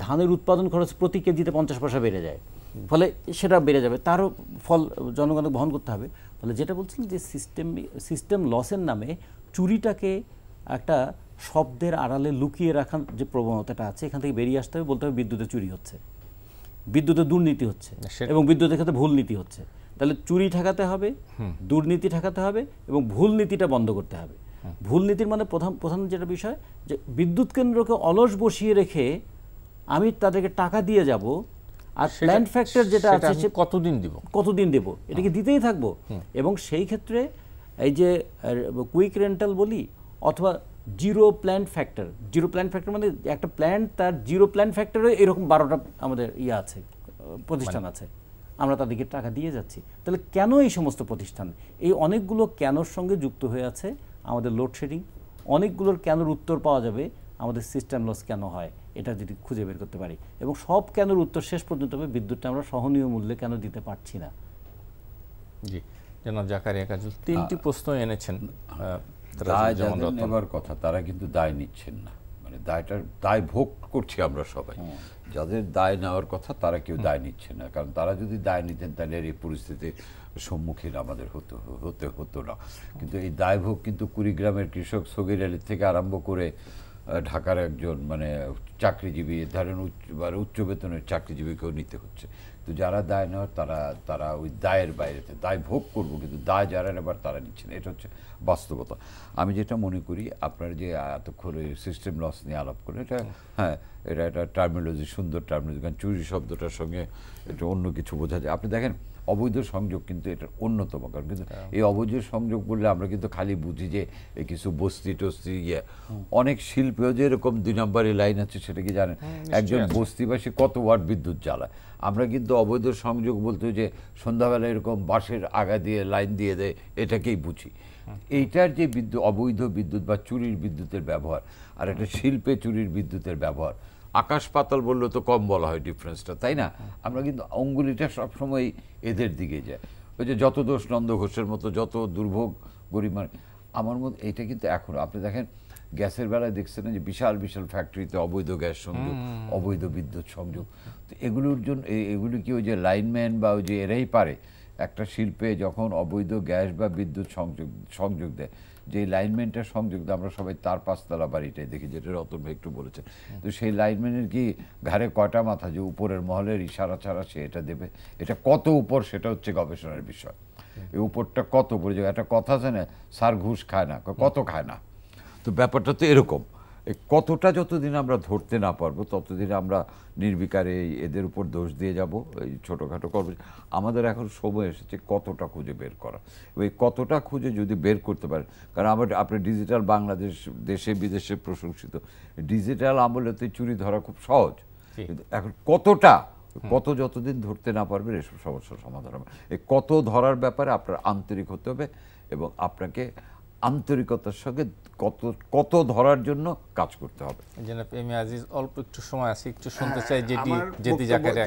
ধানের উৎপাদন খরচ প্রতি কেজিতে 50 পয়সা বেড়ে যায়, ফলে সেটা বেড়ে যাবে, তারও ফল জনগণকে বহন করতে হবে। ফলে যেটা বলছিলাম যে সিস্টেম লসের নামে চুরিটাকে একটা শব্দের আড়ালে লুকিয়ে রাখার যে প্রবণতাটা আছে, এখান থেকে বেরিয়ে আসতে হবে। বলতে হবে বিদ্যুতে চুরি হচ্ছে, বিদ্যুতে দুর্নীতি হচ্ছে, এবং বিদ্যুতের ক্ষেত্রে ভুল নীতি হচ্ছে। তাহলে চুরি ঠেকাতে হবে, দুর্নীতি ঠেকাতে হবে, এবং ভুল নীতিটা বন্ধ করতে হবে। ভুল নীতির মানে প্রধান যেটা বিষয়, যে বিদ্যুৎ কেন্দ্রকে অলস বসিয়ে রেখে আমি তাদেরকে টাকা দিয়ে যাব, আর প্ল্যান্ট ফ্যাক্টর যেটা আছে সে কতদিন দেব, এটাকে দিতেই থাকবো। এবং সেই ক্ষেত্রে এই যে কুইক রেন্টাল বলি, অথবা zero plant factor. Zero plant factor মানে একটা প্ল্যান্ট তার জিরো প্ল্যান্ট ফ্যাক্টরে এরকম 12টা আমাদের আছে, প্রতিষ্ঠান আছে, আমরা তাদেরকে টাকা দিয়ে যাচ্ছি। তাহলে কেন এই সমস্ত প্রতিষ্ঠান এই অনেকগুলো কেনর সঙ্গে যুক্ত হয়ে আছে আমাদের লোডশেডিং, অনেকগুলোর কেনর উত্তর পাওয়া যাবে আমাদের সিস্টেম লস কেন হয়, এটা যদি খুঁজে বের করতে পারি, এবং সব কেনর উত্তর শেষ পর্যন্ত হবে বিদ্যুৎটা আমরা সহনীয় মূল্যে কেন দিতে পারছি না। জি, জনাব জাকারিয়া কাজল 3টি প্রশ্ন এনেছেন। দায় যাদের নেবার কথা তারা কিন্তু দায় নিচ্ছেন না, মানে দায় ভোগ করছি আমরা সবাই। যাদের দায় নেওয়ার কথা তারা কেউ দায় নিচ্ছে না, কারণ তারা যদি দায় নিতেন তাহলে এই পরিস্থিতির সম্মুখীন আমাদের হতো না। কিন্তু এই দায়ভোগ কিন্তু কুড়িগ্রামের কৃষক সগির আলীর থেকে আরম্ভ করে ঢাকার একজন মানে চাকরিজীবী, ধরেন উচ্চ বেতনের চাকরিজীবীকেও নিতে হচ্ছে। তো যারা দায় নেওয়ার তারা ওই দায়ের বাইরেতে দায় ভোগ করবো, কিন্তু দায় যারা নেবার তারা নিচ্ছে না, এটা হচ্ছে বাস্তবতা। আমি যেটা মনে করি আপনার যে এতক্ষণ সিস্টেম লস নিয়ে আলাপ করেন, এটা হ্যাঁ এটা একটা টার্মিনোলজি, সুন্দর টার্মিনোলজি, কারণ চুরি শব্দটার সঙ্গে এটা অন্য কিছু বোঝা যায়। আপনি দেখেন অবৈধ সংযোগ কিন্তু এটার অন্যতম কারণ, কিন্তু এই অবৈধ সংযোগ বললে আমরা কিন্তু খালি বুঝি যে কিছু বস্তি টস্তি অনেক শিল্পেও যে এরকম 2 নম্বরের লাইন আছে, সেটা কি জানেন? একজন বস্তিবাসী কত ওয়াট বিদ্যুৎ জ্বালায়। আমরা কিন্তু অবৈধ সংযোগ বলতে যে সন্ধ্যাবেলা এরকম বাঁশের আগা দিয়ে লাইন দিয়ে দেয়, এটাকেই বুঝি। এইটার যে অবৈধ বিদ্যুৎ বা চুরির বিদ্যুতের ব্যবহার আর একটা শিল্পে চুরির বিদ্যুতের ব্যবহার, আকাশ পাতাল বললে তো কম বলা হয় ডিফারেন্সটা, তাই না? আমরা কিন্তু অঙ্গুলিটা সবসময় এদের দিকে যায়। ওই যে যত দোষ নন্দ ঘোষের মতো, যত দুর্ভোগ গরিমার, আমার মতো এইটা কিন্তু এখন আপনি দেখেন গ্যাসের বেলায় দেখছেন যে বিশাল বিশাল ফ্যাক্টরিতে অবৈধ গ্যাস সংযোগ, অবৈধ বিদ্যুৎ সংযোগ। তো এগুলোর জন্য এগুলি কি ওই যে লাইনম্যান বা ওই যে এরাই পারে একটা শিল্পে যখন অবৈধ গ্যাস বা বিদ্যুৎ সংযোগ দেয়, যে লাইনম্যানটা সংযোগ দেয়, আমরা সবাই তার 5তলা বাড়িটাই দেখি, যেটা রতন ভাই একটু বলেছেন। তো সেই লাইনম্যানের কি ঘাড়ে কয়টা মাথা যে উপরের মহলের ইশারা ছাড়া সে এটা দেবে? এটা কত উপর সেটা হচ্ছে গবেষণার বিষয়। এই উপরটা কত উপরে, একটা কথা আছে না, স্যার ঘুষ খায় না, কত খায় না। তো ব্যাপারটা তো এরকম, কতটা যতদিন আমরা ধরতে না পারবো ততদিন আমরা নির্বিকারে এদের উপর দোষ দিয়ে যাব, এই ছোটোখাটো কর্ম। আমাদের এখন সময় এসেছে কতটা খুঁজে বের করা, ওই কতটা খুঁজে যদি বের করতে পারেন, কারণ আপনি ডিজিটাল বাংলাদেশ দেশে বিদেশে প্রশংসিত, ডিজিটাল আমলেতে চুরি ধরা খুব সহজ, কিন্তু এখন কত যতদিন ধরতে না পারবেন এসব সমস্যার সমাধান হবে। এই কত ধরার ব্যাপারে আপনার আন্তরিক হতে হবে এবং আপনাকে আন্তরিকতার সঙ্গে কত ধরার জন্য কাজ করতে হবে। জনাব এম এ আজিজ, অল্প একটু সময় আছে, একটু শুনতে চাই যেটি জাকারিয়া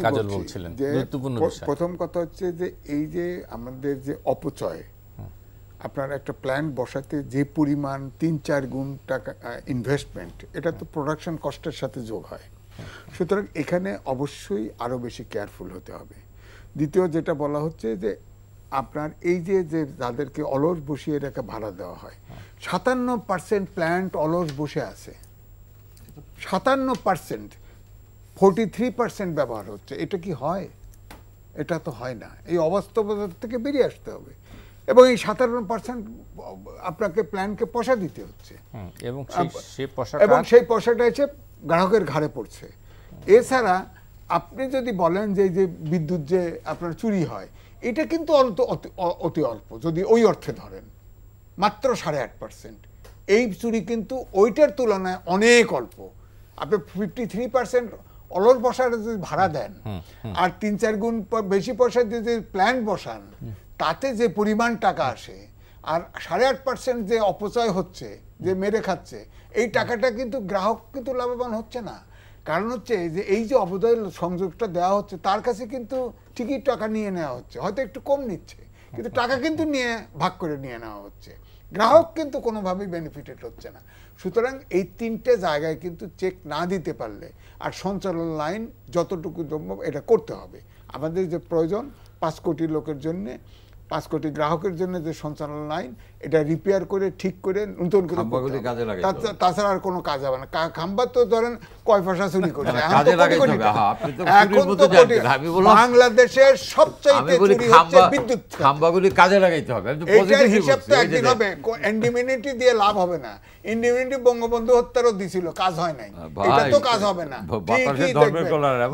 কাজল বলছিলেন, গুরুত্বপূর্ণ বিষয়। প্রথম কথা হচ্ছে যে এই যে আমাদের যে অপচয়, আপনার একটা প্ল্যান্ট বসাতে যে পরিমাণ 3-4 গুণ টাকা ইনভেস্টমেন্ট, এটা তো প্রোডাকশন কস্টের সাথে যোগ হয়। সুতরাং এখানে অবশ্যই আরো বেশি কেয়ারফুল হতে হবে। দ্বিতীয় যেটা বলা হচ্ছে যে আপনার এই যে যাদেরকে অলস বসিয়ে রেখে ভাড়া দেওয়া হয়, 57% প্ল্যান্ট অলস বসে আছে, 57%, 43% ব্যবহার হচ্ছে। এটা কি হয়? এটা তো হয় না। এই অবাস্তবতা থেকে বেরিয়ে আসতে হবে এবং এই 57% আপনাকে প্ল্যানকে পয়সা দিতে হচ্ছে এবং সেই পয়সাটা এসে গ্রাহকের ঘাড়ে পড়ছে। এছাড়া আপনি যদি বলেন যে বিদ্যুৎ যে আপনার চুরি হয়, এটা কিন্তু অতি অল্প, যদি ওই অর্থে ধরেন মাত্র 8.5%। এই চুরি কিন্তু ওইটার তুলনায় অনেক অল্প। আপনি 53% অলস বসার যদি ভাড়া দেন আর 3-4 গুণ বেশি পয়সা দিয়ে যদি প্ল্যান্ট বসান, তাতে যে পরিমাণ টাকা আসে, আর 8.5% যে অপচয় হচ্ছে, যে মেরে খাচ্ছে, এই টাকাটা কিন্তু গ্রাহক কিন্তু লাভবান হচ্ছে না। কারণ হচ্ছে যে এই যে অবৈধ সংযোগটা দেওয়া হচ্ছে, তার কাছে কিন্তু ঠিকই টাকা নিয়ে নেওয়া হচ্ছে, হয়তো একটু কম নিচ্ছে, কিন্তু টাকা কিন্তু নিয়ে ভাগ করে নিয়ে নেওয়া হচ্ছে। গ্রাহক কিন্তু কোনোভাবেই বেনিফিটেড হচ্ছে না। সুতরাং এই 3টে জায়গায় কিন্তু চেক না দিতে পারলে, আর সঞ্চালন লাইন যতটুকু সম্ভব এটা করতে হবে। আমাদের যে প্রয়োজন 5 কোটি লোকের জন্যে, 5 কোটি গ্রাহকের জন্য যে সঞ্চালন লাইন, এটা রিপেয়ার করে ঠিক করে নতুন করে, তাছাড়া আর কোনো কাজ হবে না। খাম্বা তো ধরেন কয় পয়সা চুরি করছে, বাংলাদেশের সবচাইতে চুরি হচ্ছে বিদ্যুৎ। খাম্বাগুলি কাজে লাগাইতে হবে, এইটার হিসাব তো একদিন হবে। ইন্ডিমিনিটি দিয়ে লাভ হবে না। ইন্ডিমিনিটি বঙ্গবন্ধু হত্যারও দিছিল, কাজ হয় নাই, এটা তো কাজ হবে না।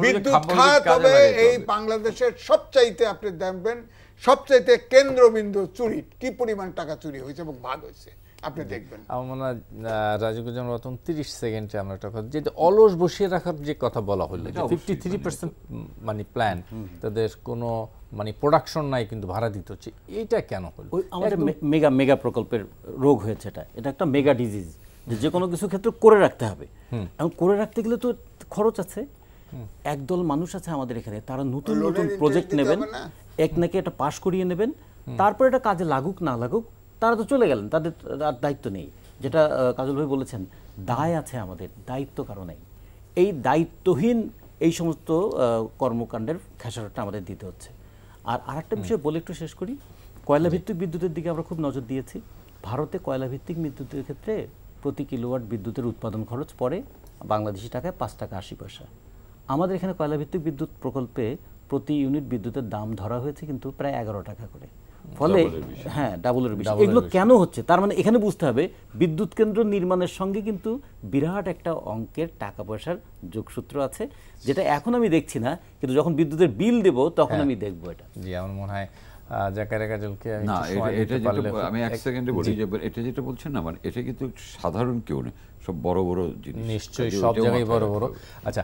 বিদ্যুৎ খাত হবে এই বাংলাদেশের সবচাইতে, আপনি দেখবেন সবচাইতে কেন্দ্রবিন্দু চুরি, কি পরিমাণ টাকা চুরি হয়েছে এবং ভাগ হয়েছে। আপনি দেখবেন। আমার মনে হয় রাজিকুজ্জামান রতন 30 সেকেন্ডে আমরা একটা কথা, যেটা অলস বসিয়ে রাখার যে কথা বলা হলো, যে 53% মানে প্ল্যান, তাদের কোনো মানে প্রোডাকশন নাই কিন্তু ভাড়া দিতে হচ্ছে, এইটা কেন হলো? আমাদের মেগা মেগা প্রকল্পের রোগ হয়েছে, এটা একটা মেগা ডিজিজ, যে কোনো কিছু ক্ষেত্রে করে রাখতে হবে। এখন করে রাখতে গেলে তো খরচ আছে। একদল মানুষ আছে আমাদের এখানে, তারা নতুন নতুন প্রজেক্ট নেবেন, এক নাকি এটা পাশ করিয়ে নেবেন, তারপরে এটা কাজে লাগুক না লাগুক তারা তো চলে গেলেন, তাদের আর দায়িত্ব নেই। যেটা কাজল ভাই বলেছেন, দায় আছে আমাদের, দায়িত্ব কারো নেই। এই দায়িত্বহীন এই সমস্ত কর্মকাণ্ডের খেসারতটা আমাদের দিতে হচ্ছে। আর আরেকটা বিষয় বলে একটু শেষ করি, কয়লা ভিত্তিক বিদ্যুতের দিকে আমরা খুব নজর দিয়েছি। ভারতে কয়লা ভিত্তিক বিদ্যুতের ক্ষেত্রে প্রতি কিলোওয়াট বিদ্যুতের উৎপাদন খরচ পড়ে বাংলাদেশি টাকায় 5 টাকা 80 পয়সা। আমাদের এখানে কয়লা ভিত্তিক বিদ্যুৎ প্রকল্পে প্রতি ইউনিট বিদ্যুতের দাম ধরা হয়েছে কিন্তু প্রায় 11 টাকা করে। ফলে হ্যাঁ, ডাবলের বেশি। এগুলো কেন হচ্ছে? তার মানে এখানে বুঝতে হবে বিদ্যুৎ কেন্দ্র নির্মাণের সঙ্গে কিন্তু বিরাট একটা অঙ্কের টাকা পয়সার যোগসূত্র আছে, যেটা এখন আমি দেখছি না, কিন্তু যখন বিদ্যুতের বিল দেব তখন আমি দেখবো এটা। জি, আমার মনে হয় জাকারিয়া কাজলকে না, এটা যেটা আমি এক সেকেন্ডে বলি, যে এটা যেটা বলছেন না, মানে এটা কিন্তু সাধারণ কেউ নেই, সব বড় বড় জিনিস, নিশ্চয়ই সব জায়গায় বড় বড়। আচ্ছা,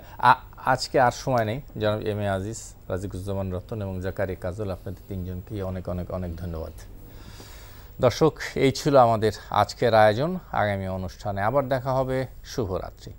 আজকে আর সময় নেই। জনাব এম এ আজিজ, রাজিকুজ্জামান রতন এবং জাকারিয়া কাজল, আপনাদের তিনজনকে অনেক অনেক অনেক ধন্যবাদ। দর্শক, এই ছিল আমাদের আজকের আয়োজন। আগামী অনুষ্ঠানে আবার দেখা হবে। শুভরাত্রি।